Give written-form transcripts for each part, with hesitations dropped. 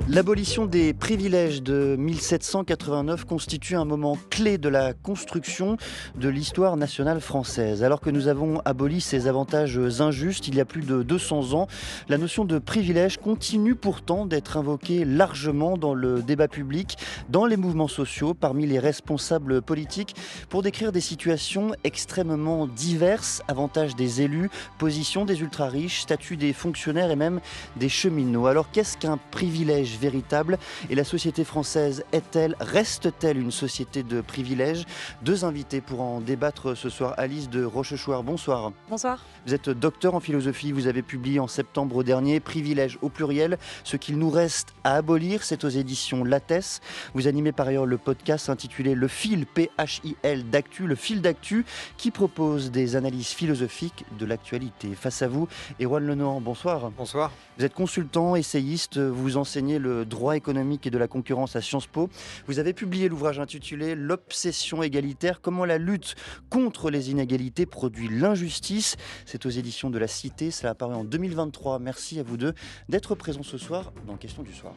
L'abolition des privilèges de 1789 constitue un moment clé de la construction de l'histoire nationale française. Alors que nous avons aboli ces avantages injustes il y a plus de 200 ans, la notion de privilège continue pourtant d'être invoquée largement dans le débat public, dans les mouvements sociaux, parmi les responsables politiques, pour décrire des situations extrêmement diverses, avantages des élus, position des ultra-riches, statut des fonctionnaires et même des cheminots. Alors qu'est-ce qu'un privilège véritable et la société française reste-t-elle une société de privilèges? Deux invités pour en débattre ce soir. Alice de Rochechouart, bonsoir. Bonsoir. Vous êtes docteur en philosophie, vous avez publié en septembre dernier Privilèges au pluriel, ce qu'il nous reste à abolir, c'est aux éditions Lattès. Vous animez par ailleurs le podcast intitulé Le Fil, P-H-I-L d'actu, le fil d'actu qui propose des analyses philosophiques de l'actualité. Face à vous, Erwan Lenoir, bonsoir. Bonsoir. Vous êtes consultant, essayiste, vous enseignez le droit économique et de la concurrence à Sciences Po. Vous avez publié l'ouvrage intitulé L'obsession égalitaire, comment la lutte contre les inégalités produit l'injustice. C'est aux éditions de La Cité, cela apparaît en 2023. Merci à vous deux d'être présents ce soir dans Question du soir.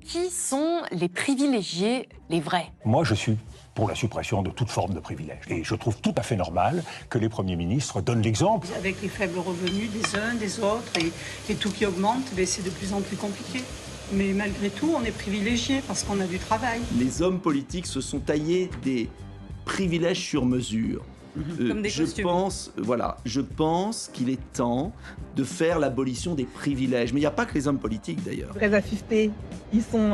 Qui sont les privilégiés, les vrais? Moi, je suis pour la suppression de toute forme de privilège. Et je trouve tout à fait normal que les premiers ministres donnent l'exemple. Avec les faibles revenus des uns, des autres, et tout qui augmente, c'est de plus en plus compliqué. Mais malgré tout, on est privilégiés parce qu'on a du travail. Les hommes politiques se sont taillés des privilèges sur mesure. Comme des costumes. Je pense qu'il est temps de faire l'abolition des privilèges. Mais il n'y a pas que les hommes politiques d'ailleurs. Les vrais assistés, ils sont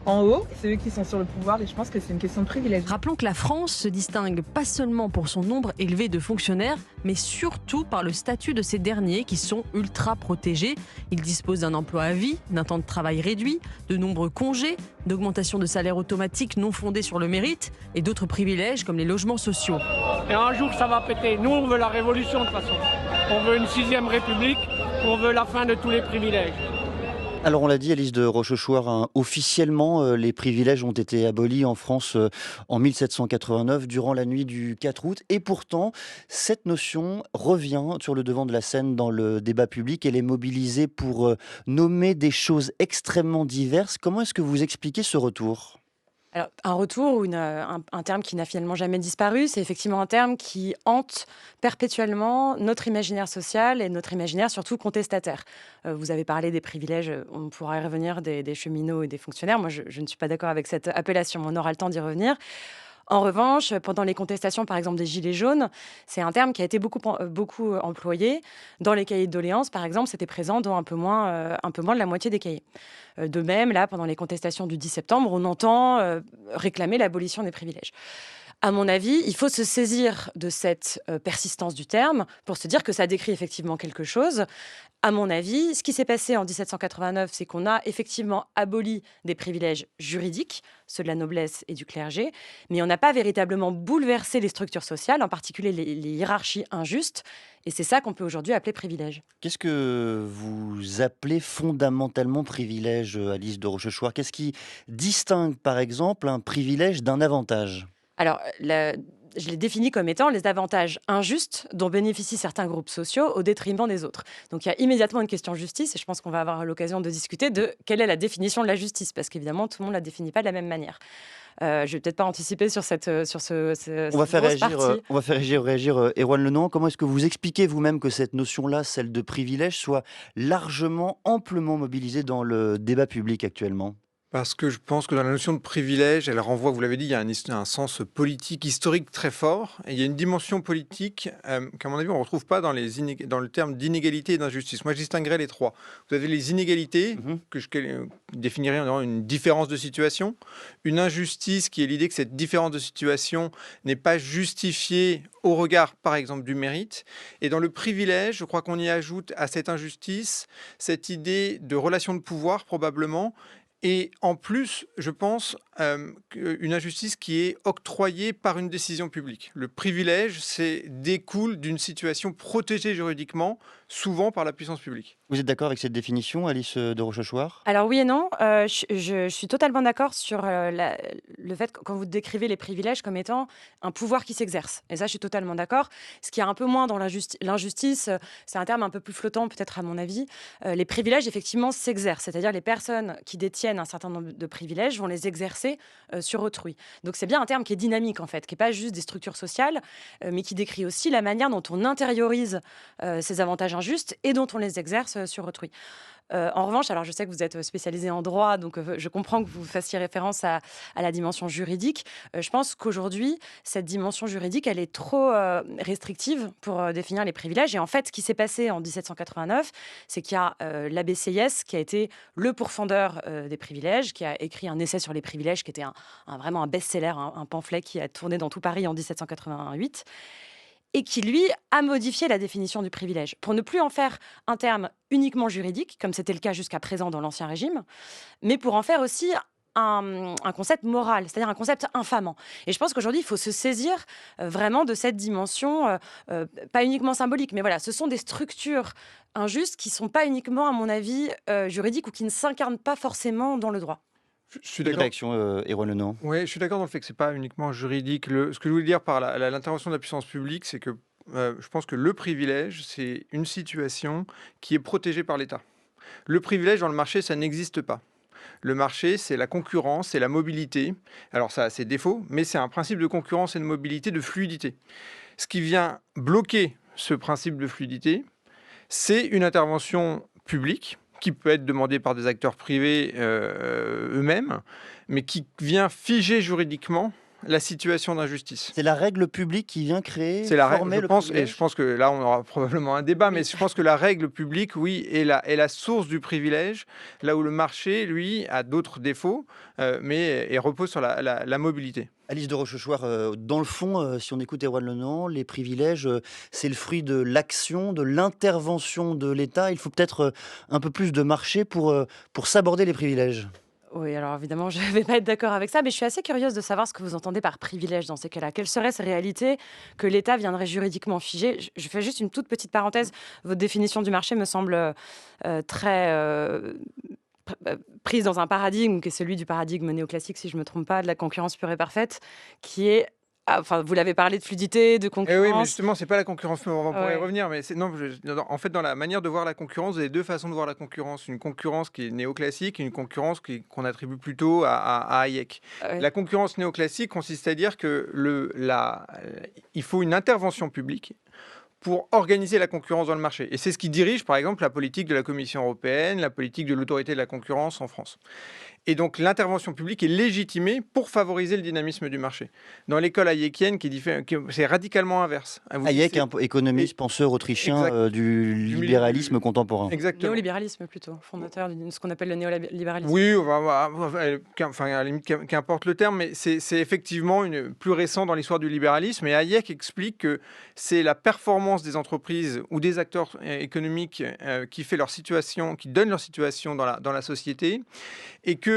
en haut, c'est eux qui sont sur le pouvoir et je pense que c'est une question de privilège. Rappelons que la France se distingue pas seulement pour son nombre élevé de fonctionnaires, mais surtout par le statut de ces derniers qui sont ultra protégés. Ils disposent d'un emploi à vie, d'un temps de travail réduit, de nombreux congés, d'augmentation de salaire automatique non fondée sur le mérite et d'autres privilèges comme les logements sociaux. Et un jour ça va péter. Nous on veut la révolution de toute façon. On veut une 6e république, on veut la fin de tous les privilèges. Alors on l'a dit, Alice de Rochechouart, hein, officiellement les privilèges ont été abolis en France en 1789 durant la nuit du 4 août. Et pourtant, cette notion revient sur le devant de la scène dans le débat public. Elle est mobilisée pour nommer des choses extrêmement diverses. Comment est-ce que vous expliquez ce retour ? Alors, un retour ou un terme qui n'a finalement jamais disparu, c'est effectivement un terme qui hante perpétuellement notre imaginaire social et notre imaginaire surtout contestataire. Vous avez parlé des privilèges, on pourra y revenir, des cheminots et des fonctionnaires. Moi, je ne suis pas d'accord avec cette appellation, mais on aura le temps d'y revenir. En revanche, pendant les contestations, par exemple, des Gilets jaunes, c'est un terme qui a été beaucoup employé. Dans les cahiers de doléances, par exemple, c'était présent dans un peu moins de la moitié des cahiers. De même, là, pendant les contestations du 10 septembre, on entend réclamer l'abolition des privilèges. À mon avis, il faut se saisir de cette persistance du terme pour se dire que ça décrit effectivement quelque chose. À mon avis, ce qui s'est passé en 1789, c'est qu'on a effectivement aboli des privilèges juridiques, ceux de la noblesse et du clergé, mais on n'a pas véritablement bouleversé les structures sociales, en particulier les hiérarchies injustes, et c'est ça qu'on peut aujourd'hui appeler privilège. Qu'est-ce que vous appelez fondamentalement privilège, Alice de Rochechouart ? Qu'est-ce qui distingue, par exemple, un privilège d'un avantage ? Alors, je l'ai défini comme étant les avantages injustes dont bénéficient certains groupes sociaux au détriment des autres. Donc, il y a immédiatement une question de justice, et je pense qu'on va avoir l'occasion de discuter de quelle est la définition de la justice, parce qu'évidemment, tout le monde ne la définit pas de la même manière. Je ne vais peut-être pas anticiper sur On va faire réagir Erwan Lenoir. Comment est-ce que vous expliquez vous-même que cette notion-là, celle de privilège, soit largement, amplement mobilisée dans le débat public actuellement ? Parce que je pense que dans la notion de privilège, elle renvoie, vous l'avez dit, il y a un sens politique, historique très fort. Et il y a une dimension politique qu'à mon avis, on ne retrouve pas dans le terme d'inégalité et d'injustice. Moi, je distinguerais les trois. Vous avez les inégalités, que je définirais en une différence de situation. Une injustice, qui est l'idée que cette différence de situation n'est pas justifiée au regard, par exemple, du mérite. Et dans le privilège, je crois qu'on y ajoute à cette injustice cette idée de relation de pouvoir, probablement. Et en plus, je pense, une injustice qui est octroyée par une décision publique. Le privilège, découle d'une situation protégée juridiquement, souvent par la puissance publique. Vous êtes d'accord avec cette définition, Alice de Rochechouart? Alors oui et non, je suis totalement d'accord sur le fait que quand vous décrivez les privilèges comme étant un pouvoir qui s'exerce. Et ça, je suis totalement d'accord. Ce qui est un peu moins dans l'injustice, c'est un terme un peu plus flottant peut-être à mon avis. Les privilèges, effectivement, s'exercent. C'est-à-dire les personnes qui détiennent un certain nombre de privilèges vont les exercer sur autrui. Donc c'est bien un terme qui est dynamique en fait, qui n'est pas juste des structures sociales, mais qui décrit aussi la manière dont on intériorise ces avantages injustes et dont on les exerce sur autrui. En revanche, alors je sais que vous êtes spécialisé en droit, donc je comprends que vous fassiez référence à la dimension juridique. Je pense qu'aujourd'hui, cette dimension juridique, elle est trop restrictive pour définir les privilèges. Et en fait, ce qui s'est passé en 1789, c'est qu'il y a l'ABCIS qui a été le pourfendeur des privilèges, qui a écrit un essai sur les privilèges, qui était vraiment un best-seller, un pamphlet qui a tourné dans tout Paris en 1788. Et qui, lui, a modifié la définition du privilège pour ne plus en faire un terme uniquement juridique, comme c'était le cas jusqu'à présent dans l'Ancien Régime, mais pour en faire aussi un concept moral, c'est-à-dire un concept infamant. Et je pense qu'aujourd'hui, il faut se saisir vraiment de cette dimension, pas uniquement symbolique, mais voilà, ce sont des structures injustes qui ne sont pas uniquement, à mon avis, juridiques ou qui ne s'incarnent pas forcément dans le droit. Je suis Une d'accord. réaction, Erwan Lenon? Oui, je suis d'accord dans le fait que ce n'est pas uniquement juridique. Ce que je voulais dire par l'intervention de la puissance publique, c'est que je pense que le privilège, c'est une situation qui est protégée par l'État. Le privilège dans le marché, ça n'existe pas. Le marché, c'est la concurrence, c'est la mobilité. Alors ça a ses défauts, mais c'est un principe de concurrence et de mobilité, de fluidité. Ce qui vient bloquer ce principe de fluidité, c'est une intervention publique qui peut être demandée par des acteurs privés eux-mêmes, mais qui vient figer juridiquement la situation d'injustice. C'est la règle publique qui vient créer, C'est la former règle, le et privilège? je pense que là, on aura probablement un débat, mais je pense que la règle publique, oui, est la source du privilège, là où le marché, lui, a d'autres défauts, mais et repose sur la mobilité. Alice de Rochechouart, dans le fond, si on écoute Erwan Lenon, les privilèges, c'est le fruit de l'action, de l'intervention de l'État. Il faut peut-être un peu plus de marché pour s'aborder les privilèges. Oui, alors évidemment, je ne vais pas être d'accord avec ça, mais je suis assez curieuse de savoir ce que vous entendez par privilège dans ces cas-là. Quelles seraient ces réalités que l'État viendrait juridiquement figer? Je fais juste une toute petite parenthèse. Votre définition du marché me semble très prise dans un paradigme qui est celui du paradigme néoclassique, si je ne me trompe pas, de la concurrence pure et parfaite, qui est... Enfin, vous l'avez parlé de fluidité, de Eh concurrence. oui, mais justement, c'est pas la concurrence, on va y Ouais. revenir, mais en fait, dans la manière de voir la concurrence, vous avez deux façons de voir la concurrence. Une concurrence qui est néoclassique et une concurrence qu'on attribue plutôt à Hayek. Ouais. La concurrence néoclassique consiste à dire que il faut une intervention publique pour organiser la concurrence dans le marché. Et c'est ce qui dirige, par exemple, la politique de la Commission européenne, la politique de l'autorité de la concurrence en France. Et donc, l'intervention publique est légitimée pour favoriser le dynamisme du marché. Dans l'école hayekienne, c'est radicalement inverse. Hayek, économiste, penseur autrichien du libéralisme contemporain. Exactement. Néolibéralisme plutôt, fondateur de ce qu'on appelle le néolibéralisme. Oui, à la limite, qu'importe le terme, mais c'est effectivement plus récent dans l'histoire du libéralisme. Et Hayek explique que c'est la performance des entreprises ou des acteurs économiques qui fait leur situation, qui donne leur situation dans la société, et que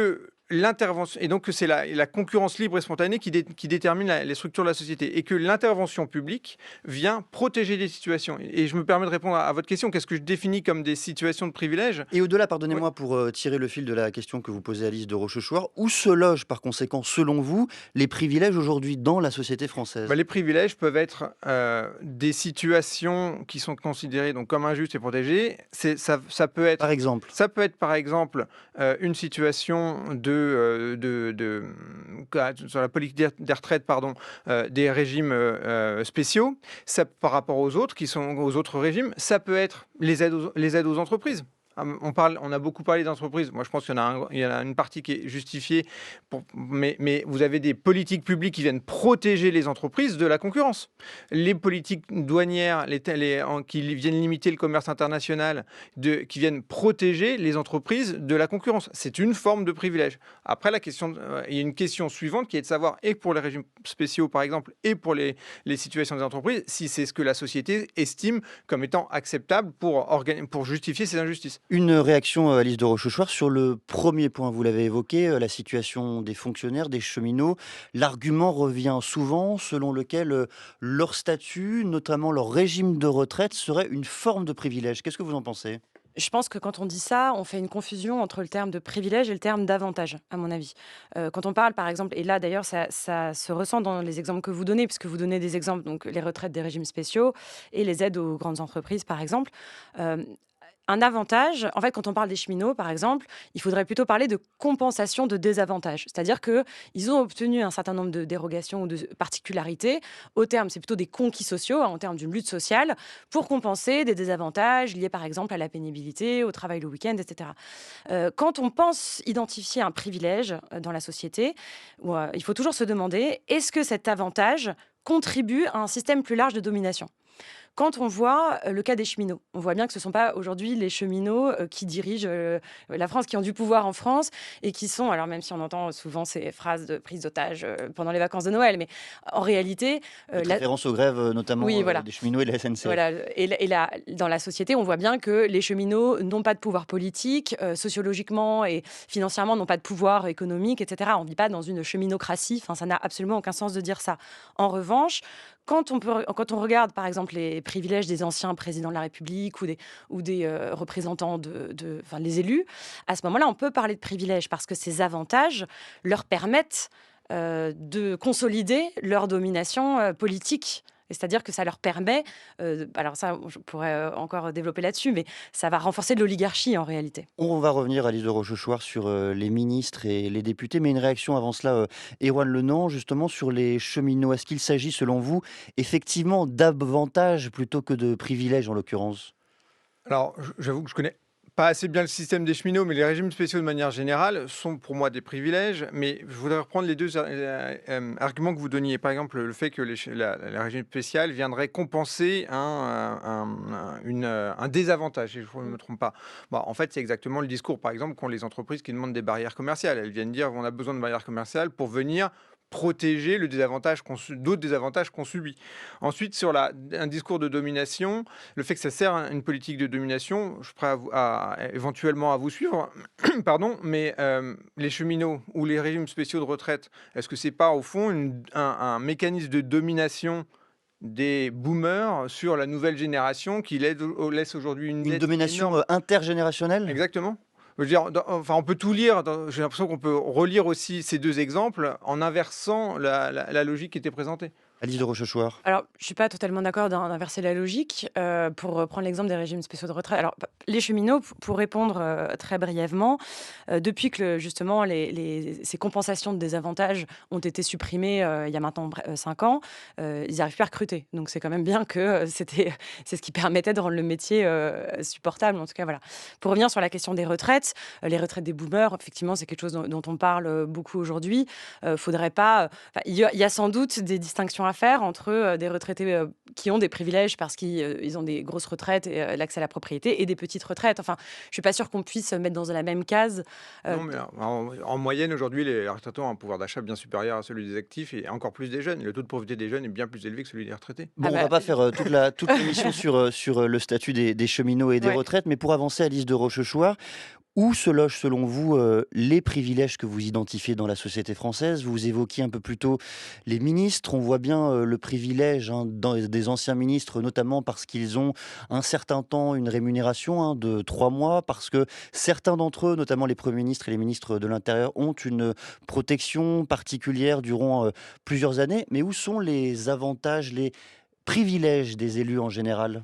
l'intervention, et donc que c'est la concurrence libre et spontanée qui détermine les structures de la société, et que l'intervention publique vient protéger des situations. Et je me permets de répondre à votre question. Qu'est-ce que je définis comme des situations de privilège? Et au-delà, pardonnez-moi pour tirer le fil de la question que vous posez à Alice de Rochechouart, où se logent par conséquent, selon vous, les privilèges aujourd'hui dans la société française? Les privilèges peuvent être des situations qui sont considérées donc comme injustes et protégées. Ça peut être, Par exemple? Ça peut être par exemple une situation sur la politique des retraites, des régimes spéciaux. Ça, par rapport aux autres régimes, ça peut être les aides aux entreprises. On a beaucoup parlé d'entreprises. Moi, je pense qu'il y en a une partie qui est justifiée, mais vous avez des politiques publiques qui viennent protéger les entreprises de la concurrence. Les politiques douanières qui viennent limiter le commerce international, qui viennent protéger les entreprises de la concurrence. C'est une forme de privilège. Après, il y a une question suivante qui est de savoir, et pour les régimes spéciaux, par exemple, et pour les situations des entreprises, si c'est ce que la société estime comme étant acceptable pour justifier ces injustices. Une réaction, Alice de Rochechouart, sur le premier point, vous l'avez évoqué, la situation des fonctionnaires, des cheminots. L'argument revient souvent selon lequel leur statut, notamment leur régime de retraite, serait une forme de privilège. Qu'est-ce que vous en pensez? Je pense que quand on dit ça, on fait une confusion entre le terme de privilège et le terme d'avantage, à mon avis. Quand on parle, par exemple, et là d'ailleurs, ça se ressent dans les exemples que vous donnez, puisque vous donnez des exemples, donc les retraites des régimes spéciaux et les aides aux grandes entreprises, par exemple. Euh, un avantage, en fait, quand on parle des cheminots, par exemple, il faudrait plutôt parler de compensation de désavantages. C'est-à-dire qu'ils ont obtenu un certain nombre de dérogations ou de particularités. Au terme, c'est plutôt des conquis sociaux, en termes d'une lutte sociale, pour compenser des désavantages liés, par exemple, à la pénibilité, au travail le week-end, etc. Quand on pense identifier un privilège dans la société, il faut toujours se demander, est-ce que cet avantage contribue à un système plus large de domination? Quand on voit le cas des cheminots, on voit bien que ce ne sont pas aujourd'hui les cheminots qui dirigent la France, qui ont du pouvoir en France et qui sont, alors même si on entend souvent ces phrases de prise d'otage pendant les vacances de Noël, mais en réalité... Référence aux grèves, notamment Oui, voilà. des cheminots et de la SNCF. Voilà. Dans la société, on voit bien que les cheminots n'ont pas de pouvoir politique, sociologiquement et financièrement n'ont pas de pouvoir économique, etc. On ne vit pas dans une cheminocratie, enfin, ça n'a absolument aucun sens de dire ça. En revanche, quand on regarde, par exemple, les privilèges des anciens présidents de la République ou des représentants enfin, les élus, à ce moment-là, on peut parler de privilèges parce que ces avantages leur permettent de consolider leur domination politique. C'est-à-dire que ça leur permet, alors ça, je pourrais encore développer là-dessus, mais ça va renforcer l'oligarchie en réalité. On va revenir, Alice de Rochechouart, sur les ministres et les députés, mais une réaction avant cela, Erwan Lenan, justement sur les cheminots. Est-ce qu'il s'agit, selon vous, effectivement d'avantages plutôt que de privilèges en l'occurrence? Alors, j'avoue que je connais pas assez bien le système des cheminots, mais les régimes spéciaux de manière générale sont pour moi des privilèges. Mais je voudrais reprendre les deux arguments que vous donniez. Par exemple, le fait que la régime spécial viendrait compenser un désavantage, si je ne me trompe pas. Bon, en fait, c'est exactement le discours, par exemple, qu'ont les entreprises qui demandent des barrières commerciales. Elles viennent dire qu'on a besoin de barrières commerciales pour venir protéger d'autres désavantages qu'on subit. Ensuite, sur un discours de domination, le fait que ça sert à une politique de domination, je suis prêt éventuellement à vous suivre, pardon, mais les cheminots ou les régimes spéciaux de retraite, est-ce que c'est pas au fond un mécanisme de domination des boomers sur la nouvelle génération qui laisse aujourd'hui une dette domination énorme. Intergénérationnelle? Exactement. Je veux dire, on peut tout lire. J'ai l'impression qu'on peut relire aussi ces deux exemples en inversant la logique qui était présentée. Alice de Rochechouart. Alors, je ne suis pas totalement d'accord d'inverser la logique. Pour prendre l'exemple des régimes spéciaux de retraite, alors, les cheminots, pour répondre très brièvement, depuis que justement ces compensations de désavantages ont été supprimées il y a maintenant 5 ans, ils n'arrivent plus à recruter. Donc, c'est quand même bien que c'est ce qui permettait de rendre le métier supportable. En tout cas, voilà. Pour revenir sur la question des retraites, les retraites des boomers, effectivement, c'est quelque chose dont on parle beaucoup aujourd'hui. Faudrait pas. Il y a sans doute des distinctions à faire entre des retraités qui ont des privilèges parce qu'ils ont des grosses retraites et l'accès à la propriété et des petites retraites. Enfin, je ne suis pas sûre qu'on puisse mettre dans la même case. Non, mais en moyenne, aujourd'hui, les retraités ont un pouvoir d'achat bien supérieur à celui des actifs et encore plus des jeunes. Le taux de pauvreté des jeunes est bien plus élevé que celui des retraités. Bon, on ne va pas faire toute l'émission sur le statut des cheminots et des retraites, mais pour avancer, Alice de Rochechouart, où se logent, selon vous, les privilèges que vous identifiez dans la société française? Vous évoquiez un peu plus tôt les ministres. On voit bien le privilège des anciens ministres, notamment parce qu'ils ont un certain temps une rémunération de 3 mois, parce que certains d'entre eux, notamment les premiers ministres et les ministres de l'Intérieur, ont une protection particulière durant plusieurs années. Mais où sont les avantages, les privilèges des élus en général?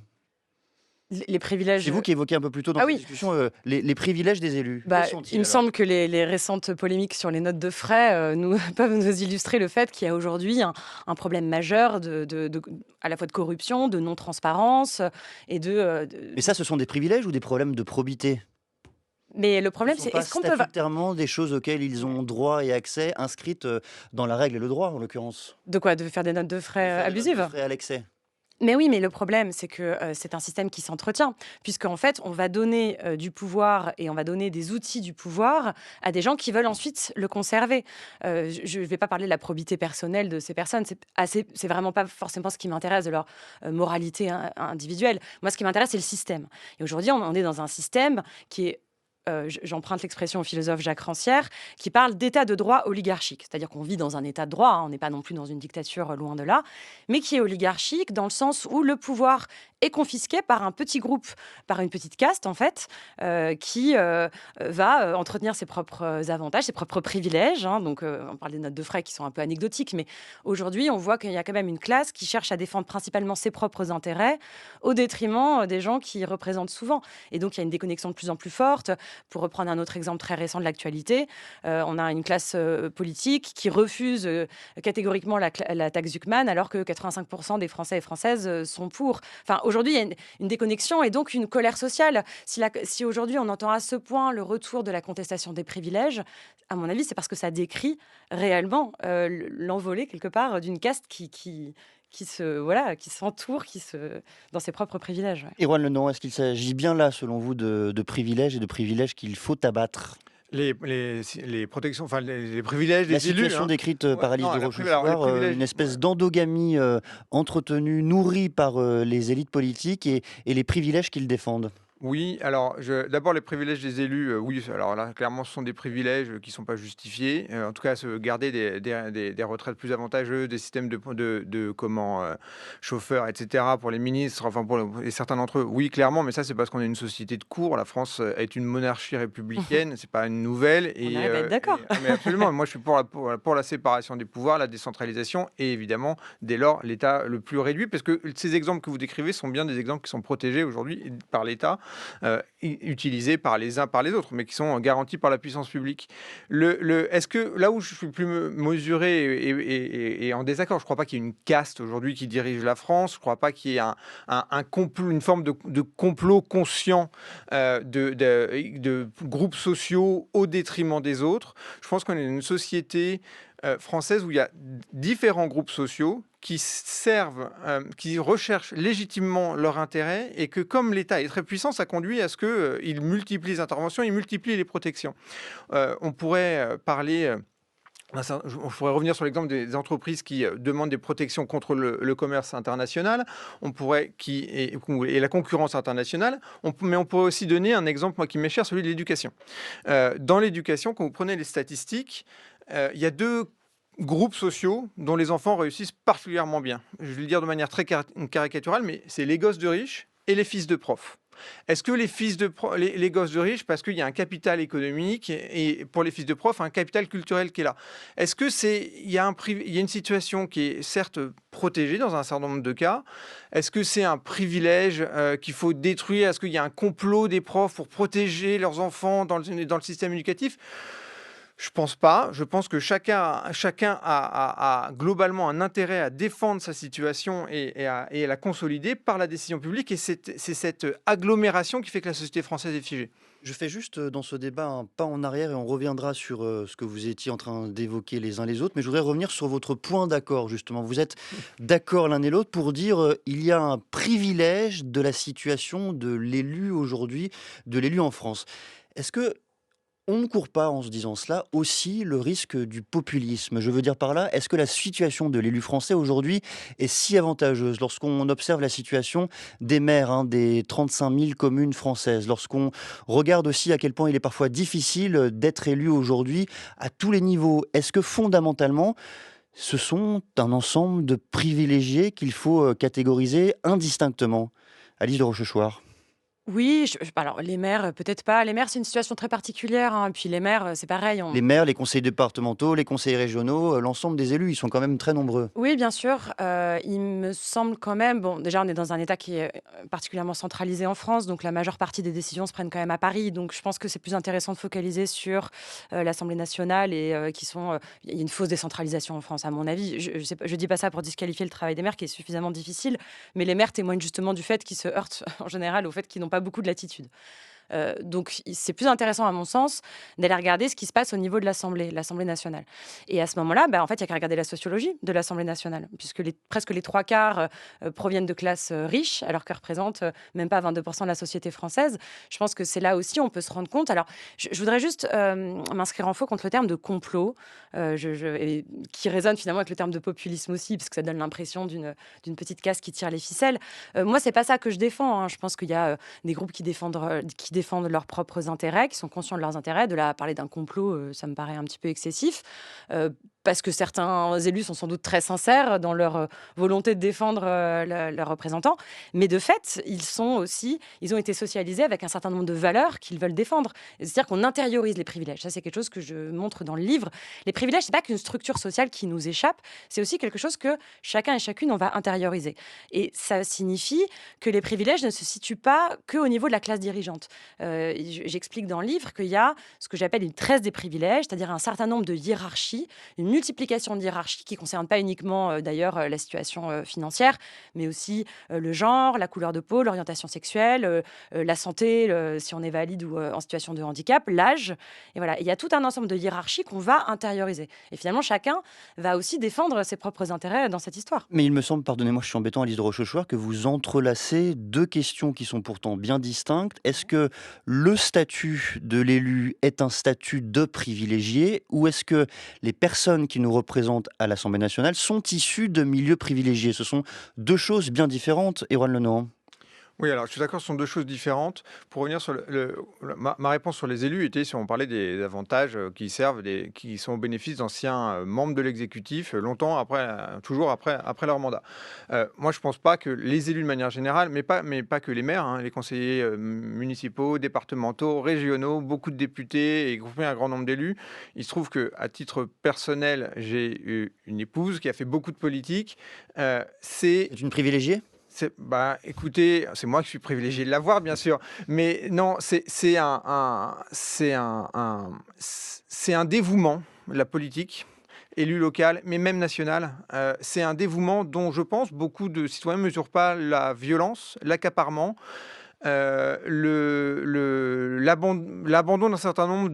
Les privilèges. C'est vous qui évoquez un peu plus tôt dans cette discussion les privilèges des élus. Il me semble que les récentes polémiques sur les notes de frais peuvent nous illustrer le fait qu'il y a aujourd'hui un problème majeur à la fois de corruption, de non-transparence et Mais ça, ce sont des privilèges ou des problèmes de probité? Mais le problème, c'est est-ce qu'on peut statutairement des choses auxquelles ils ont droit et accès, inscrites dans la règle et le droit, en l'occurrence? De quoi? De faire des notes de frais abusives? Des frais à l'excès. Mais oui, mais le problème, c'est que c'est un système qui s'entretient, puisqu'en fait, on va donner du pouvoir et on va donner des outils du pouvoir à des gens qui veulent ensuite le conserver. Je ne vais pas parler de la probité personnelle de ces personnes, c'est vraiment pas forcément ce qui m'intéresse de leur moralité individuelle. Moi, ce qui m'intéresse, c'est le système. Et aujourd'hui, on est dans un système qui est j'emprunte l'expression au philosophe Jacques Rancière, qui parle d'état de droit oligarchique. C'est-à-dire qu'on vit dans un état de droit, hein, on n'est pas non plus dans une dictature, loin de là, mais qui est oligarchique dans le sens où le pouvoir est confisqué par un petit groupe, par une petite caste en fait, qui va entretenir ses propres avantages, ses propres privilèges. Hein. Donc on parle des notes de frais qui sont un peu anecdotiques, mais aujourd'hui on voit qu'il y a quand même une classe qui cherche à défendre principalement ses propres intérêts au détriment des gens qui représentent souvent. Et donc il y a une déconnexion de plus en plus forte. Pour reprendre un autre exemple très récent de l'actualité, on a une classe politique qui refuse catégoriquement la taxe Zuckman, alors que 85% des Français et Françaises sont pour. Enfin, aujourd'hui, il y a une déconnexion et donc une colère sociale. Si aujourd'hui on entend à ce point le retour de la contestation des privilèges, à mon avis, c'est parce que ça décrit réellement l'envolée quelque part d'une caste qui s'entoure, dans ses propres privilèges. Ouais. Erwan Lenormand, est-ce qu'il s'agit bien là, selon vous, de privilèges et de privilèges qu'il faut abattre? Les protections, enfin les privilèges La des élus. situation décrite par Alice de Rochechouart, une espèce Ouais. d'endogamie entretenue, nourrie par les élites politiques et les privilèges qu'ils défendent. Oui, alors d'abord les privilèges des élus, oui, alors là clairement ce sont des privilèges qui ne sont pas justifiés. En tout cas, se garder des retraites plus avantageuses, des systèmes chauffeurs, etc. pour les ministres, enfin et certains d'entre eux, oui clairement, mais ça c'est parce qu'on est une société de cours. La France est une monarchie républicaine, c'est pas une nouvelle. On arrive à être d'accord. Mais absolument, moi je suis pour la séparation des pouvoirs, la décentralisation et évidemment dès lors l'État le plus réduit, parce que ces exemples que vous décrivez sont bien des exemples qui sont protégés aujourd'hui par l'État. Utilisés par les uns par les autres, mais qui sont garantis par la puissance publique. Est-ce que là où je suis plus mesuré et en désaccord, je ne crois pas qu'il y ait une caste aujourd'hui qui dirige la France, je ne crois pas qu'il y ait un complot, une forme de complot conscient de groupes sociaux au détriment des autres. Je pense qu'on est une société française où il y a différents groupes sociaux qui servent, qui recherchent légitimement leur intérêt, et que comme l'État est très puissant, ça conduit à ce qu'il multiplie les interventions, il multiplie les protections. On pourrait parler... Je pourrais revenir sur l'exemple des entreprises qui demandent des protections contre le commerce international, et la concurrence internationale, mais on pourrait aussi donner un exemple, moi qui m'est cher, celui de l'éducation. Dans l'éducation, quand vous prenez les statistiques, il y a deux groupes sociaux dont les enfants réussissent particulièrement bien. Je vais le dire de manière très caricaturale, mais c'est les gosses de riches et les fils de profs. Est-ce que les gosses de riches, parce qu'il y a un capital économique, et pour les fils de profs, un capital culturel qui est là? Est-ce que il y a une situation qui est certes protégée dans un certain nombre de cas? Est-ce que c'est un privilège qu'il faut détruire? Est-ce qu'il y a un complot des profs pour protéger leurs enfants dans le système éducatif? Je pense pas. Je pense que chacun a globalement un intérêt à défendre sa situation et à la consolider par la décision publique. Et c'est cette agglomération qui fait que la société française est figée. Je fais juste dans ce débat un pas en arrière et on reviendra sur ce que vous étiez en train d'évoquer les uns les autres. Mais je voudrais revenir sur votre point d'accord, justement. Vous êtes d'accord l'un et l'autre pour dire il y a un privilège de la situation de l'élu aujourd'hui, de l'élu en France. Est-ce que on ne court pas, en se disant cela, aussi le risque du populisme? Je veux dire par là, est-ce que la situation de l'élu français aujourd'hui est si avantageuse? Lorsqu'on observe la situation des maires, des 35 000 communes françaises, lorsqu'on regarde aussi à quel point il est parfois difficile d'être élu aujourd'hui à tous les niveaux, est-ce que fondamentalement, ce sont un ensemble de privilégiés qu'il faut catégoriser indistinctement? Alice de Rochechouart. Oui, alors les maires, peut-être pas. Les maires, c'est une situation très particulière. Hein. Puis les maires, c'est pareil. Les maires, les conseillers départementaux, les conseillers régionaux, l'ensemble des élus, ils sont quand même très nombreux. Oui, bien sûr. Il me semble quand même, bon, déjà, on est dans un État qui est particulièrement centralisé en France, donc la majeure partie des décisions se prennent quand même à Paris. Donc je pense que c'est plus intéressant de focaliser sur l'Assemblée nationale et il y a une fausse décentralisation en France, à mon avis. Je dis pas ça pour disqualifier le travail des maires, qui est suffisamment difficile, mais les maires témoignent justement du fait qu'ils se heurtent en général au fait qu'ils n'ont pas beaucoup de latitude. Donc, c'est plus intéressant, à mon sens, d'aller regarder ce qui se passe au niveau de l'Assemblée nationale. Et à ce moment-là, en fait, il n'y a qu'à regarder la sociologie de l'Assemblée nationale, puisque presque les 3 quarts proviennent de classes riches, alors qu'elles représentent même pas 22% de la société française. Je pense que c'est là aussi on peut se rendre compte. Alors, je voudrais juste m'inscrire en faux contre le terme de complot, et qui résonne finalement avec le terme de populisme aussi, parce que ça donne l'impression d'une petite caste qui tire les ficelles. Moi, c'est pas ça que je défends, hein. Je pense qu'il y a des groupes qui défendent leurs propres intérêts, qui sont conscients de leurs intérêts. De là à parler d'un complot, ça me paraît un petit peu excessif. Parce que certains élus sont sans doute très sincères dans leur volonté de défendre leurs représentants. Mais de fait, ils ont été socialisés avec un certain nombre de valeurs qu'ils veulent défendre. C'est-à-dire qu'on intériorise les privilèges. Ça, c'est quelque chose que je montre dans le livre. Les privilèges, c'est pas qu'une structure sociale qui nous échappe, c'est aussi quelque chose que chacun et chacune, on va intérioriser. Et ça signifie que les privilèges ne se situent pas qu'au niveau de la classe dirigeante. J'explique dans le livre qu'il y a ce que j'appelle une tresse des privilèges, c'est-à-dire un certain nombre de hiérarchies, une multiplication de hiérarchies qui ne concerne pas uniquement d'ailleurs la situation financière, mais aussi le genre, la couleur de peau, l'orientation sexuelle, la santé, si on est valide ou en situation de handicap, l'âge. Et voilà, il y a tout un ensemble de hiérarchies qu'on va intérioriser. Et finalement, chacun va aussi défendre ses propres intérêts dans cette histoire. Mais il me semble, pardonnez-moi, je suis embêtant, Alice de Rochechouart, que vous entrelacez deux questions qui sont pourtant bien distinctes. Est-ce que le statut de l'élu est un statut de privilégié, ou est-ce que les personnes qui nous représentent à l'Assemblée nationale sont issues de milieux privilégiés? Ce sont deux choses bien différentes, Erwan Lenohan. Oui, alors je suis d'accord, ce sont deux choses différentes. Pour revenir sur ma réponse sur les élus était si on parlait des avantages qui sont au bénéfice d'anciens membres de l'exécutif, longtemps après, toujours après leur mandat. Moi, je ne pense pas que les élus de manière générale, mais pas que les maires, hein, les conseillers municipaux, départementaux, régionaux, beaucoup de députés et groupés un grand nombre d'élus. Il se trouve qu'à titre personnel, j'ai eu une épouse qui a fait beaucoup de politique. C'est une privilégiée? Écoutez, c'est moi qui suis privilégié de l'avoir, bien sûr, mais non, c'est un dévouement, la politique, élu local, mais même national. C'est un dévouement dont je pense beaucoup de citoyens ne mesurent pas la violence, l'accaparement, l'abandon d'un certain nombre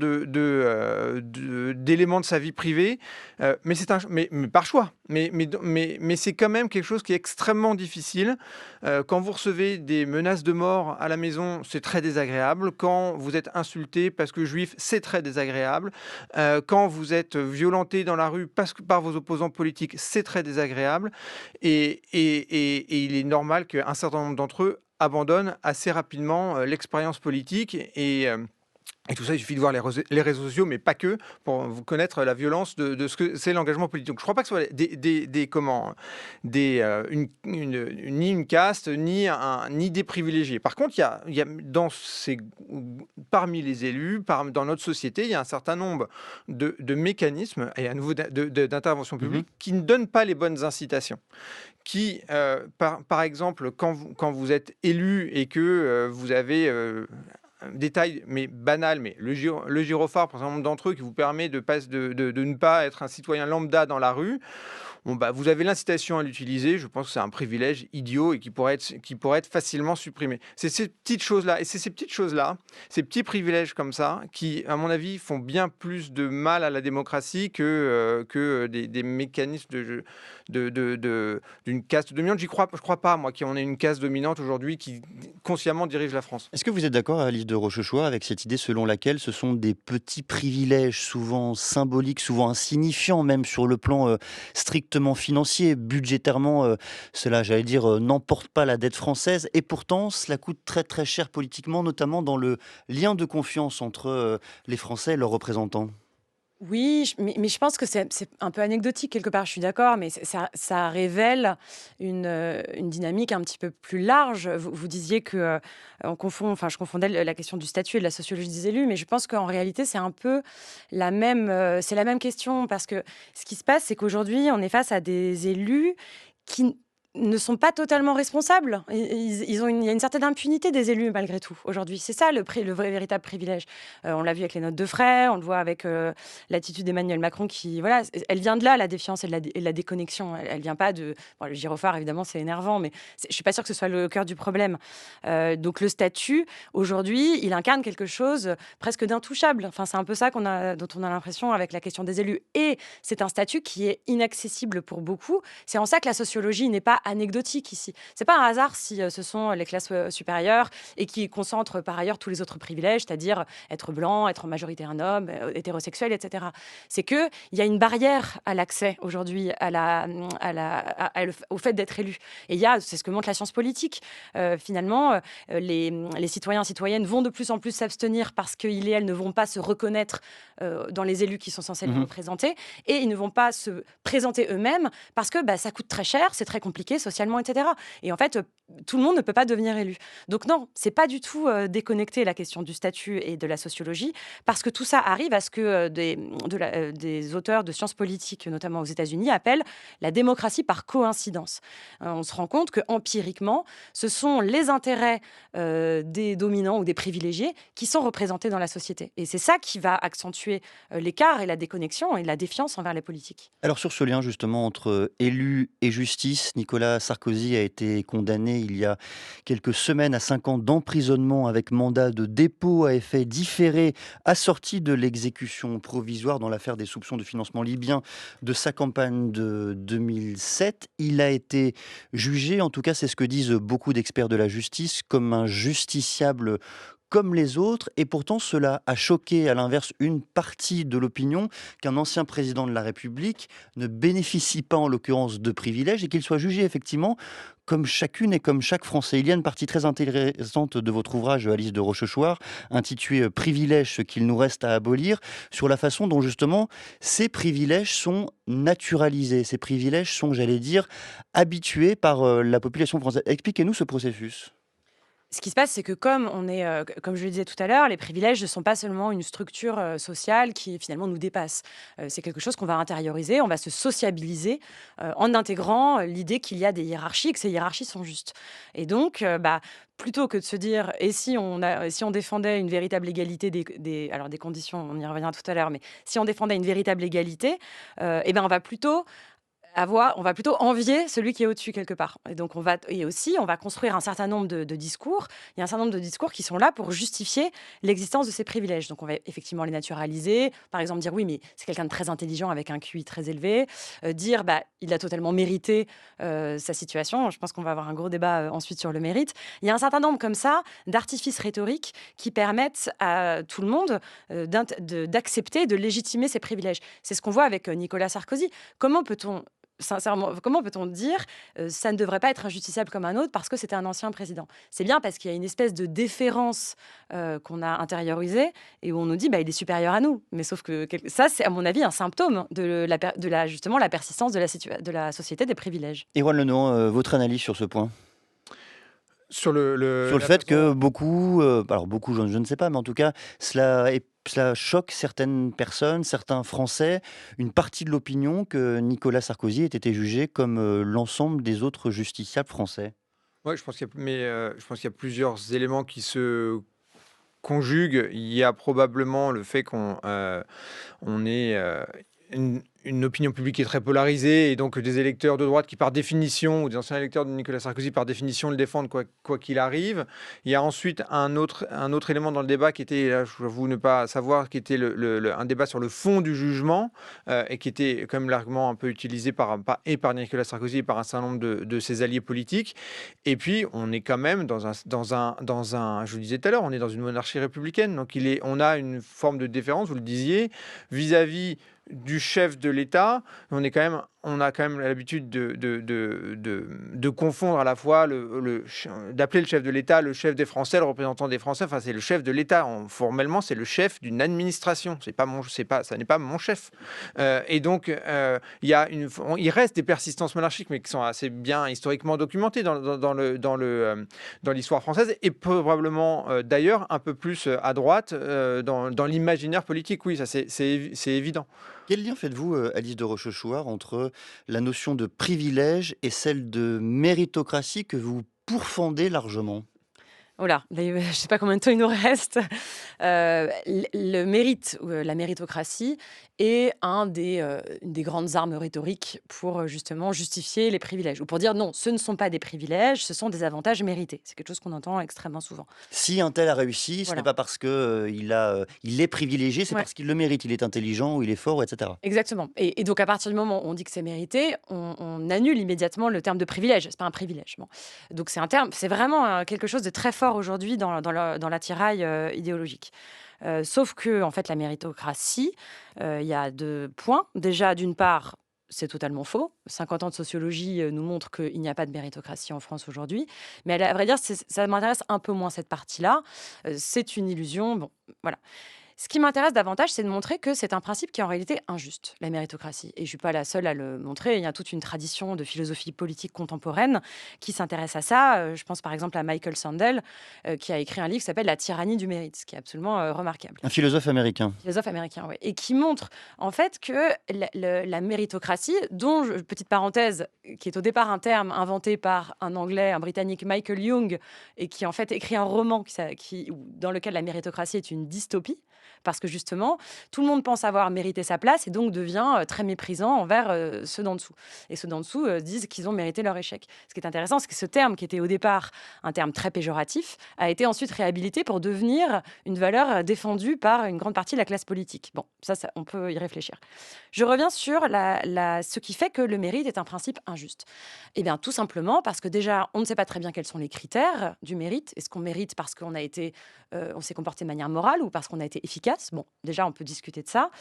d'éléments de sa vie privée, mais par choix. Mais c'est quand même quelque chose qui est extrêmement difficile. Quand vous recevez des menaces de mort à la maison, c'est très désagréable. Quand vous êtes insulté parce que juif, c'est très désagréable. Quand vous êtes violenté dans la rue par vos opposants politiques, c'est très désagréable. Et il est normal qu'un certain nombre d'entre eux abandonnent assez rapidement l'expérience politique et tout ça, il suffit de voir les réseaux sociaux, mais pas que, pour vous connaître la violence de ce que c'est l'engagement politique. Donc, je ne crois pas que ce soit ni une caste, ni des privilégiés. Par contre, il y a parmi les élus, dans notre société, il y a un certain nombre de mécanismes, et à nouveau d'intervention publique, qui ne donnent pas les bonnes incitations. Qui, par exemple, quand vous êtes élu et que vous avez un détail mais banal, mais le gyrophare, pour un certain nombre d'entre eux, qui vous permet de ne pas être un citoyen lambda dans la rue, vous avez l'incitation à l'utiliser. Je pense que c'est un privilège idiot et qui pourrait être facilement supprimé. C'est ces petites choses-là, et c'est ces petites choses-là, ces petits privilèges comme ça, qui, à mon avis, font bien plus de mal à la démocratie que des mécanismes d'une caste dominante. Je crois pas, moi, qu'on ait une caste dominante aujourd'hui qui consciemment dirige la France. Est-ce que vous êtes d'accord, Alice de Rochechouart, avec cette idée selon laquelle ce sont des petits privilèges, souvent symboliques, souvent insignifiants, même sur le plan strictement financier, budgétairement, cela, j'allais dire, n'emporte pas la dette française, et pourtant, cela coûte très très cher politiquement, notamment dans le lien de confiance entre les Français et leurs représentants? Oui, mais je pense que c'est un peu anecdotique quelque part, je suis d'accord, mais ça révèle une dynamique un petit peu plus large. Vous disiez que je confondais la question du statut et de la sociologie des élus, mais je pense qu'en réalité, c'est un peu c'est la même question, parce que ce qui se passe, c'est qu'aujourd'hui, on est face à des élus qui ne sont pas totalement responsables. Il y a une certaine impunité des élus, malgré tout, aujourd'hui. C'est ça le vrai, véritable privilège. On l'a vu avec les notes de frais, on le voit avec l'attitude d'Emmanuel Macron qui, voilà, elle vient de là, la défiance et la déconnexion. Elle vient pas de... Bon, le gyrophare, évidemment, c'est énervant, mais je suis pas sûre que ce soit le cœur du problème. Donc le statut, aujourd'hui, il incarne quelque chose presque d'intouchable. Enfin, c'est un peu ça dont on a l'impression avec la question des élus. Et c'est un statut qui est inaccessible pour beaucoup. C'est en ça que la sociologie n'est pas anecdotique ici. C'est pas un hasard si ce sont les classes supérieures et qui concentrent par ailleurs tous les autres privilèges, c'est-à-dire être blanc, être en majorité un homme, hétérosexuel, etc. C'est qu'il y a une barrière à l'accès aujourd'hui au fait d'être élu. Et c'est ce que montre la science politique. Finalement, les citoyens et citoyennes vont de plus en plus s'abstenir parce qu'ils et elles ne vont pas se reconnaître dans les élus qui sont censés les représenter, et ils ne vont pas se présenter eux-mêmes parce que ça coûte très cher, c'est très compliqué socialement, etc. Et en fait, tout le monde ne peut pas devenir élu. Donc non, c'est pas du tout déconnecté la question du statut et de la sociologie, parce que tout ça arrive à ce que des auteurs de sciences politiques, notamment aux États-Unis, appellent la démocratie par coïncidence. On se rend compte que empiriquement, ce sont les intérêts des dominants ou des privilégiés qui sont représentés dans la société. Et c'est ça qui va accentuer l'écart et la déconnexion et la défiance envers les politiques. Alors sur ce lien justement entre élus et justice, Nicolas Sarkozy a été condamné il y a quelques semaines à 5 ans d'emprisonnement avec mandat de dépôt à effet différé assorti de l'exécution provisoire dans l'affaire des soupçons de financement libyen de sa campagne de 2007. Il a été jugé, en tout cas c'est ce que disent beaucoup d'experts de la justice, comme un justiciable comme les autres, et pourtant cela a choqué à l'inverse une partie de l'opinion qu'un ancien président de la République ne bénéficie pas en l'occurrence de privilèges et qu'il soit jugé effectivement comme chacune et comme chaque Français. Il y a une partie très intéressante de votre ouvrage, Alice de Rochechouart, intitulé « Privilèges, ce qu'il nous reste à abolir », sur la façon dont justement ces privilèges sont naturalisés, ces privilèges sont, j'allais dire, habitués par la population française. Expliquez-nous ce processus. Ce qui se passe, c'est que comme je le disais tout à l'heure, les privilèges ne sont pas seulement une structure sociale qui finalement nous dépasse. C'est quelque chose qu'on va intérioriser, on va se sociabiliser en intégrant l'idée qu'il y a des hiérarchies, que ces hiérarchies sont justes. Et donc, plutôt que de se dire, et si on défendait une véritable égalité des conditions, on y reviendra tout à l'heure, mais si on défendait une véritable égalité, on va plutôt envier celui qui est au-dessus quelque part. Et donc on va construire un certain nombre de discours. Il y a un certain nombre de discours qui sont là pour justifier l'existence de ces privilèges. Donc on va effectivement les naturaliser. Par exemple dire oui, mais c'est quelqu'un de très intelligent avec un QI très élevé. Dire il a totalement mérité sa situation. Je pense qu'on va avoir un gros débat ensuite sur le mérite. Il y a un certain nombre comme ça d'artifices rhétoriques qui permettent à tout le monde d'accepter, de légitimer ces privilèges. C'est ce qu'on voit avec Nicolas Sarkozy. Sincèrement, comment peut-on dire ça ne devrait pas être injusticiable comme un autre parce que c'était un ancien président? C'est bien parce qu'il y a une espèce de déférence qu'on a intériorisée et où on nous dit il est supérieur à nous. Mais sauf que ça, c'est à mon avis un symptôme justement la persistance de la société des privilèges. Erwan Lenohan, votre analyse sur ce point? Sur le fait que beaucoup, alors beaucoup, je ne sais pas, mais en tout cas, cela choque certaines personnes, certains Français, une partie de l'opinion que Nicolas Sarkozy ait été jugé comme l'ensemble des autres justiciables français. Oui, je pense qu'il y a plusieurs éléments qui se conjuguent. Il y a probablement le fait qu'on ait une opinion publique qui est très polarisée et donc des électeurs de droite qui, par définition, ou des anciens électeurs de Nicolas Sarkozy, par définition, le défendent quoi qu'il arrive. Il y a ensuite un autre élément dans le débat qui était, là, je vous ne pas savoir, qui était un débat sur le fond du jugement et qui était quand même l'argument un peu utilisé par Nicolas Sarkozy et par un certain nombre de ses alliés politiques. Et puis, on est quand même dans un je vous le disais tout à l'heure, on est dans une monarchie républicaine, donc on a une forme de déférence, vous le disiez, vis-à-vis du chef de l'État. On a quand même l'habitude de confondre à la fois d'appeler le chef de l'État le chef des Français, le représentant des Français. Enfin, c'est le chef de l'État. Formellement, c'est le chef d'une administration. Ça n'est pas mon chef. Et donc, il reste des persistances monarchiques, mais qui sont assez bien historiquement documentées dans l'histoire française et probablement d'ailleurs un peu plus à droite dans l'imaginaire politique. Oui, ça c'est évident. Quel lien faites-vous, Alice de Rochechouart, entre la notion de privilège et celle de méritocratie que vous pourfendez largement? Oh là, je ne sais pas combien de temps il nous reste. Le mérite ou la méritocratie est une des grandes armes rhétoriques pour, justement justifier les privilèges ou pour dire: «Non, ce ne sont pas des privilèges, ce sont des avantages mérités». C'est quelque chose qu'on entend extrêmement souvent. Si un tel a réussi, ce n'est Voilà. pas parce que, il est privilégié, c'est Ouais. parce qu'il le mérite. Il est intelligent ou il est fort, et cetera. Exactement. Et donc à partir du moment où on dit que c'est mérité, on annule immédiatement le terme de privilège. C'est pas un privilège. Bon. Donc c'est vraiment quelque chose de très fort aujourd'hui dans l'attirail idéologique. Sauf que en fait la méritocratie, il y a 2 points. Déjà d'une part, c'est totalement faux. 50 ans de sociologie nous montrent qu'il n'y a pas de méritocratie en France aujourd'hui. Mais à vrai dire, ça m'intéresse un peu moins cette partie-là. C'est une illusion. Bon, voilà. Ce qui m'intéresse davantage, c'est de montrer que c'est un principe qui est en réalité injuste, la méritocratie. Et je ne suis pas la seule à le montrer. Il y a toute une tradition de philosophie politique contemporaine qui s'intéresse à ça. Je pense par exemple à Michael Sandel, qui a écrit un livre qui s'appelle La tyrannie du mérite, ce qui est absolument remarquable. Un philosophe américain. Philosophe américain, oui. Et qui montre en fait que la méritocratie, dont, petite parenthèse, qui est au départ un terme inventé par un Anglais, un Britannique, Michael Young, et qui en fait écrit un roman dans lequel la méritocratie est une dystopie, parce que justement, tout le monde pense avoir mérité sa place et donc devient très méprisant envers ceux d'en dessous. Et ceux d'en dessous disent qu'ils ont mérité leur échec. Ce qui est intéressant, c'est que ce terme, qui était au départ un terme très péjoratif, a été ensuite réhabilité pour devenir une valeur défendue par une grande partie de la classe politique. Bon, ça on peut y réfléchir. Je reviens sur ce qui fait que le mérite est un principe injuste. Eh bien, tout simplement parce que déjà, on ne sait pas très bien quels sont les critères du mérite. Est-ce qu'on mérite parce qu'on on s'est comporté de manière morale ou parce qu'on a été efficace? Bon, déjà, on peut discuter de ça.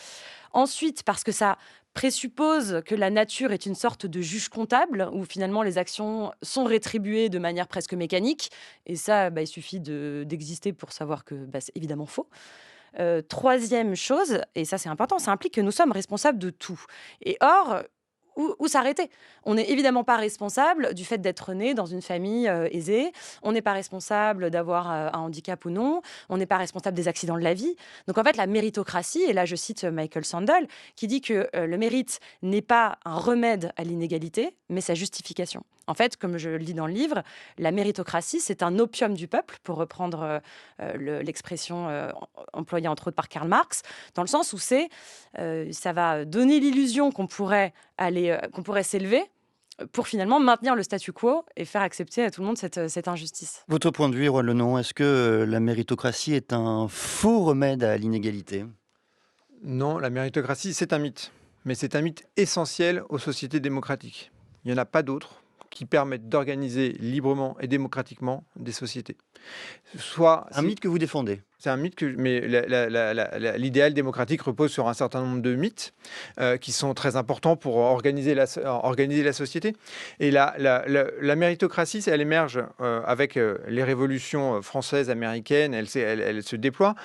Ensuite, parce que ça présuppose que la nature est une sorte de juge comptable où finalement les actions sont rétribuées de manière presque mécanique. Et ça, il suffit d'exister pour savoir que c'est évidemment faux. Troisième chose, et ça c'est important, ça implique que nous sommes responsables de tout. Et or, où s'arrêter? On n'est évidemment pas responsable du fait d'être né dans une famille aisée. On n'est pas responsable d'avoir un handicap ou non. On n'est pas responsable des accidents de la vie. Donc en fait, la méritocratie, et là je cite Michael Sandel, qui dit que le mérite n'est pas un remède à l'inégalité, mais sa justification. En fait, comme je le dis dans le livre, la méritocratie, c'est un opium du peuple, pour reprendre l'expression employée entre autres par Karl Marx, dans le sens où ça va donner l'illusion qu'on pourrait s'élever pour finalement maintenir le statu quo et faire accepter à tout le monde cette injustice. Votre point de vue, Erwan Lenon, est-ce que la méritocratie est un faux remède à l'inégalité? Non, la méritocratie, c'est un mythe. Mais c'est un mythe essentiel aux sociétés démocratiques. Il n'y en a pas d'autres qui permettent d'organiser librement et démocratiquement des sociétés. Un mythe que vous défendez? C'est un mythe, mais l'idéal démocratique repose sur un certain nombre de mythes qui sont très importants pour organiser la société. Et la méritocratie, elle émerge avec les révolutions françaises, américaines, elle se déploie.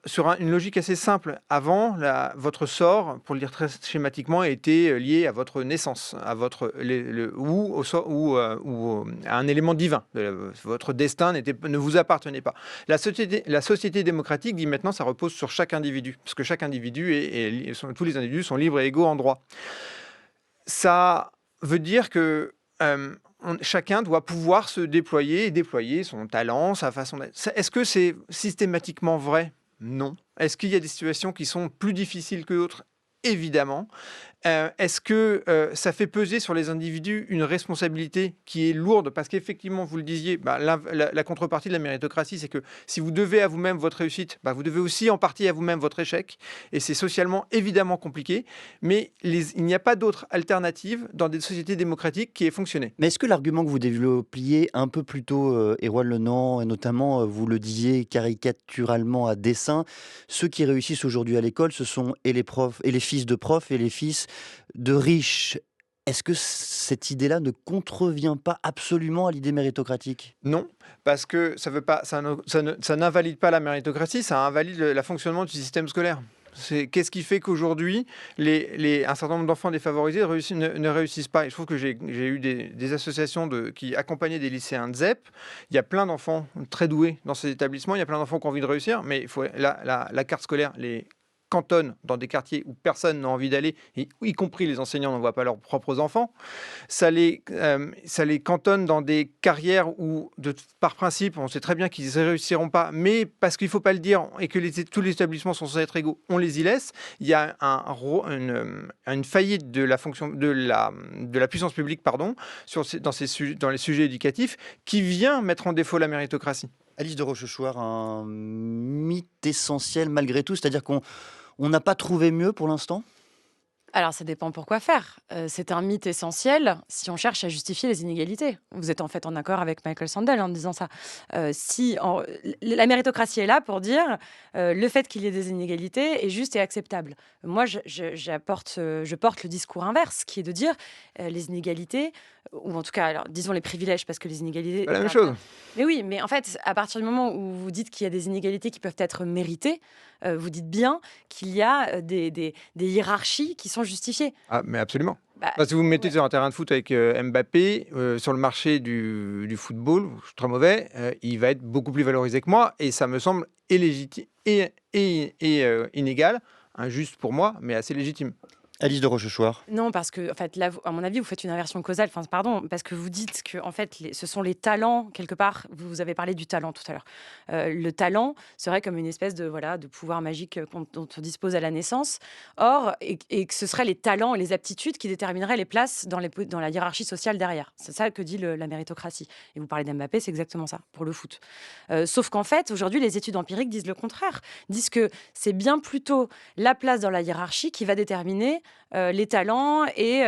Sur une logique assez simple. Avant, votre sort, pour le dire très schématiquement, était lié à votre naissance, à ou à un élément divin. Votre destin ne vous appartenait pas. La société démocratique dit maintenant, ça repose sur chaque individu, parce que chaque individu tous les individus sont libres et égaux en droit. Ça veut dire que chacun doit pouvoir se déployer et déployer son talent, sa façon d'être. Est-ce que c'est systématiquement vrai? Non. Est-ce qu'il y a des situations qui sont plus difficiles que d'autres? Évidemment. Est-ce que ça fait peser sur les individus une responsabilité qui est lourde? Parce qu'effectivement, vous le disiez, la contrepartie de la méritocratie, c'est que si vous devez à vous-même votre réussite, vous devez aussi en partie à vous-même votre échec. Et c'est socialement évidemment compliqué. Mais il n'y a pas d'autre alternative dans des sociétés démocratiques qui ait fonctionné. Mais est-ce que l'argument que vous développiez un peu plus tôt, Erwan Lenon, et notamment, vous le disiez caricaturalement à dessein, ceux qui réussissent aujourd'hui à l'école, ce sont et les profs, et les fils de profs, et les fils de riches. Est-ce que cette idée-là ne contrevient pas absolument à l'idée méritocratique? Non, parce que ça n'invalide pas la méritocratie, ça invalide le fonctionnement du système scolaire. Qu'est-ce qui fait qu'aujourd'hui, un certain nombre d'enfants défavorisés ne réussissent pas? Et je trouve que j'ai eu des associations qui accompagnaient des lycéens de ZEP. Il y a plein d'enfants très doués dans ces établissements, il y a plein d'enfants qui ont envie de réussir, mais il faut la carte scolaire, cantonne dans des quartiers où personne n'a envie d'aller, y compris les enseignants n'envoient pas leurs propres enfants. Ça les cantonne dans des carrières où, par principe, on sait très bien qu'ils ne réussiront pas, mais parce qu'il ne faut pas le dire et que tous les établissements sont censés être égaux, on les y laisse. Il y a une faillite de la puissance publique, dans les sujets éducatifs, qui vient mettre en défaut la méritocratie. Alice de Rochechouart, un mythe essentiel malgré tout, c'est-à-dire qu'on n'a pas trouvé mieux pour l'instant ? Alors, ça dépend pour quoi faire. C'est un mythe essentiel si on cherche à justifier les inégalités. Vous êtes en fait en accord avec Michael Sandel en disant ça. La méritocratie est là pour dire le fait qu'il y ait des inégalités est juste et acceptable. Moi, je porte le discours inverse, qui est de dire les inégalités, ou en tout cas, alors, disons les privilèges, parce que les inégalités... C'est la même chose. Mais oui, mais en fait, à partir du moment où vous dites qu'il y a des inégalités qui peuvent être méritées, vous dites bien qu'il y a des hiérarchies qui sont justifiées. Ah, mais absolument. Si vous me mettez sur un terrain de foot avec Mbappé, sur le marché du football, je suis très mauvais, il va être beaucoup plus valorisé que moi, et ça me semble illégitime et inégal, injuste pour moi, mais assez légitime. Alice de Rochechouart. Non, parce que, en fait, là, à mon avis, vous faites une inversion causale. Parce que vous dites que, en fait, ce sont les talents, quelque part. Vous avez parlé du talent tout à l'heure. Le talent serait comme une espèce de pouvoir magique dont on dispose à la naissance. Or, et que ce seraient les talents et les aptitudes qui détermineraient les places dans la hiérarchie sociale derrière. C'est ça que dit la méritocratie. Et vous parlez d'Mbappé, c'est exactement ça, pour le foot. Sauf qu'en fait, aujourd'hui, les études empiriques disent le contraire. Disent que c'est bien plutôt la place dans la hiérarchie qui va déterminer les talents et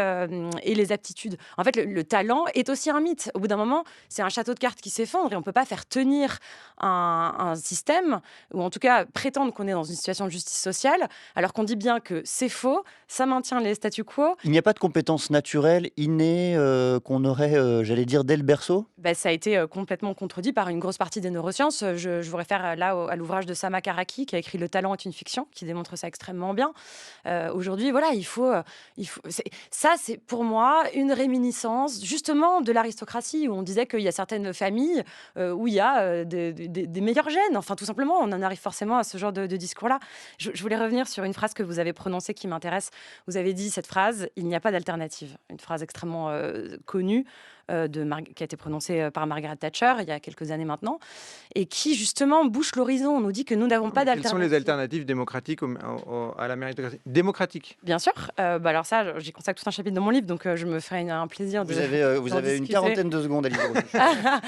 les aptitudes. En fait, le talent est aussi un mythe. Au bout d'un moment, c'est un château de cartes qui s'effondre et on ne peut pas faire tenir un système, ou en tout cas prétendre qu'on est dans une situation de justice sociale, alors qu'on dit bien que c'est faux, ça maintient les statu quo. Il n'y a pas de compétences naturelles, innées, qu'on aurait, j'allais dire, dès le berceau ? Ça a été complètement contredit par une grosse partie des neurosciences. Je vous réfère là à l'ouvrage de Sama Karaki qui a écrit « Le talent est une fiction », qui démontre ça extrêmement bien. Aujourd'hui, ça, c'est pour moi une réminiscence justement de l'aristocratie, où on disait qu'il y a certaines familles où il y a des meilleurs gènes. Enfin, tout simplement, on en arrive forcément à ce genre de discours-là. Je voulais revenir sur une phrase que vous avez prononcée qui m'intéresse. Vous avez dit cette phrase « Il n'y a pas d'alternative ». Une phrase extrêmement connue. Qui a été prononcée par Margaret Thatcher il y a quelques années maintenant, et qui justement bouche l'horizon. On nous dit que nous n'avons pas d'alternative. Quelles sont les alternatives démocratiques à la méritocratie ? Démocratique. Bien sûr. Alors ça, j'y consacre tout un chapitre dans mon livre, donc je me ferai un plaisir de... Vous avez une quarantaine de secondes, Alice,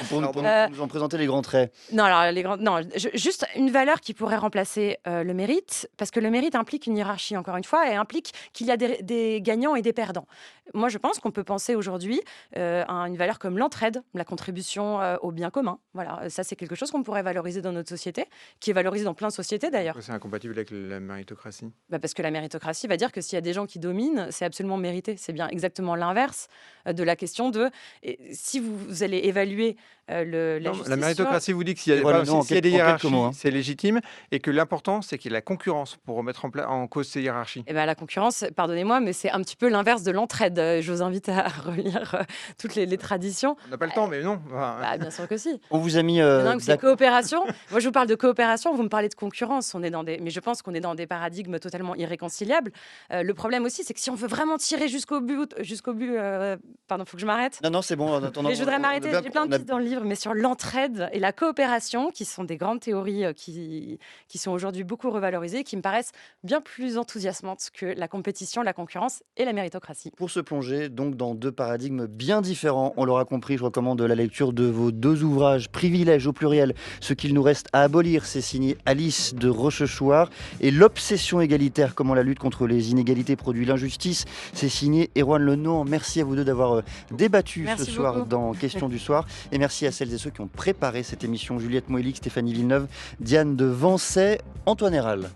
pour nous en présenter les grands traits. Non, alors juste une valeur qui pourrait remplacer le mérite, parce que le mérite implique une hiérarchie, encore une fois, et implique qu'il y a des gagnants et des perdants. Moi, je pense qu'on peut penser aujourd'hui à une valeur comme l'entraide, la contribution au bien commun. Voilà, ça c'est quelque chose qu'on pourrait valoriser dans notre société, qui est valorisé dans plein de sociétés d'ailleurs. C'est incompatible avec la méritocratie. Parce que la méritocratie va dire que s'il y a des gens qui dominent, c'est absolument mérité. C'est bien exactement l'inverse de la question de si vous allez évaluer la justice. La méritocratie vous dit que s'il y a des hiérarchies, c'est légitime, et que l'important c'est qu'il y ait la concurrence pour remettre en cause ces hiérarchies. La concurrence, pardonnez-moi, mais c'est un petit peu l'inverse de l'entraide. Je vous invite à relire toutes les traditions. On n'a pas le temps, mais non. Bien sûr que si. On vous a mis... c'est coopération. Moi, je vous parle de coopération, vous me parlez de concurrence. Mais je pense qu'on est dans des paradigmes totalement irréconciliables. Le problème aussi, c'est que si on veut vraiment tirer jusqu'au but... Pardon, il faut que je m'arrête. Non, c'est bon. Mais je voudrais m'arrêter. J'ai plein de pistes dans le livre, mais sur l'entraide et la coopération, qui sont des grandes théories qui sont aujourd'hui beaucoup revalorisées, qui me paraissent bien plus enthousiasmantes que la compétition, la concurrence et la méritocratie. Pour se plonger donc dans deux paradigmes bien différents, on l'aura compris, je recommande la lecture de vos deux ouvrages, Privilèges au pluriel, ce qu'il nous reste à abolir, c'est signé Alice de Rochechouart, et L'obsession égalitaire, comment la lutte contre les inégalités produit l'injustice, c'est signé Erwan Lenoir. Merci à vous deux d'avoir débattu ce soir dans Question du soir, et merci à celles et ceux qui ont préparé cette émission, Juliette Moëlic, Stéphanie Villeneuve, Diane de Vancey, Antoine Héral.